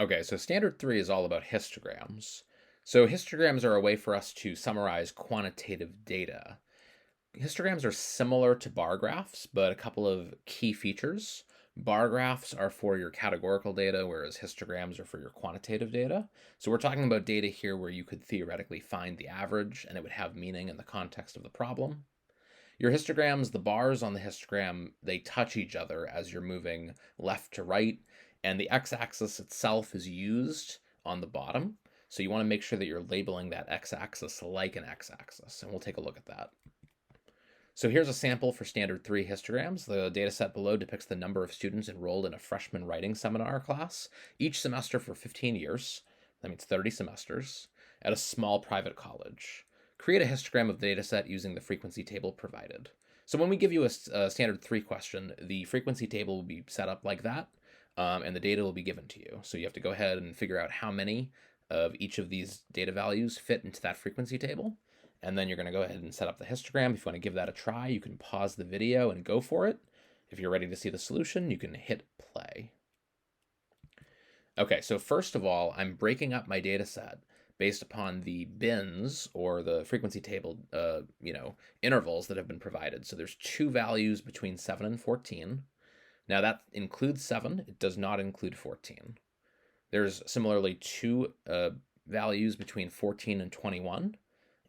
Okay, so standard three is all about histograms. So histograms are a way for us to summarize quantitative data. Histograms are similar to bar graphs, but a couple of key features. Bar graphs are for your categorical data, whereas histograms are for your quantitative data. So we're talking about data here where you could theoretically find the average and it would have meaning in the context of the problem. Your histograms, the bars on the histogram, they touch each other as you're moving left to right, and the x-axis itself is used on the bottom. So you want to make sure that you're labeling that x-axis like an x-axis, and we'll take a look at that. So here's a sample for standard 3 histograms. The dataset below depicts the number of students enrolled in a freshman writing seminar class, each semester for 15 years, that means 30 semesters, at a small private college. Create a histogram of the dataset using the frequency table provided. So when we give you a standard 3 question, the frequency table will be set up like that, and the data will be given to you. So you have to go ahead and figure out how many of each of these data values fit into that frequency table, and then you're going to go ahead and set up the histogram. If you want to give that a try, you can pause the video and go for it. If you're ready to see the solution, you can hit play. Okay, so first of all, I'm breaking up my data set based upon the bins or the frequency table, intervals that have been provided. So there's two values between 7 and 14. Now that includes 7. It does not include 14. There's similarly two values between 14 and 21,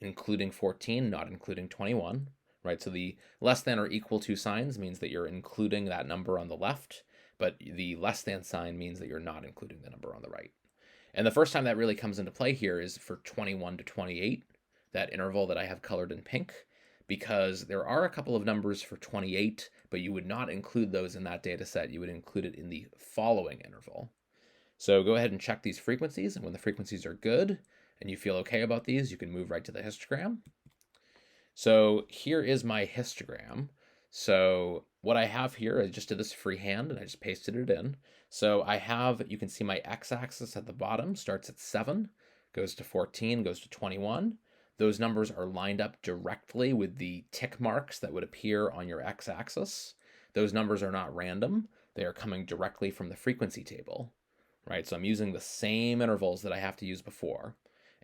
including 14, not including 21, right? So the less than or equal to signs means that you're including that number on the left, but the less than sign means that you're not including the number on the right. And the first time that really comes into play here is for 21 to 28, that interval that I have colored in pink, because there are a couple of numbers for 28, but you would not include those in that data set. You would include it in the following interval. So go ahead and check these frequencies, and when the frequencies are good and you feel okay about these, you can move right to the histogram. So here is my histogram. So what I have here, I just did this freehand and I just pasted it in. So I have, you can see my x-axis at the bottom starts at 7, goes to 14, goes to 21. Those numbers are lined up directly with the tick marks that would appear on your x-axis. Those numbers are not random. They are coming directly from the frequency table, right? So I'm using the same intervals that I have to use before.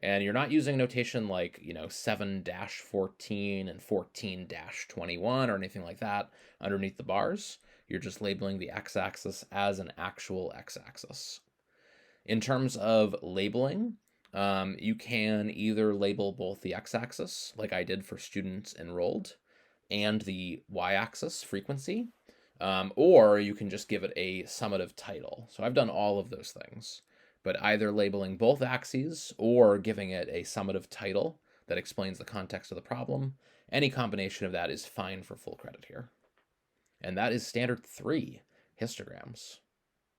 And you're not using notation like, 7-14 and 14-21 or anything like that underneath the bars. You're just labeling the x-axis as an actual x-axis. In terms of labeling, you can either label both the x-axis, like I did for students enrolled, and the y-axis, frequency, or you can just give it a summative title. So I've done all of those things, but either labeling both axes or giving it a summative title that explains the context of the problem, any combination of that is fine for full credit here. And that is standard 3 histograms.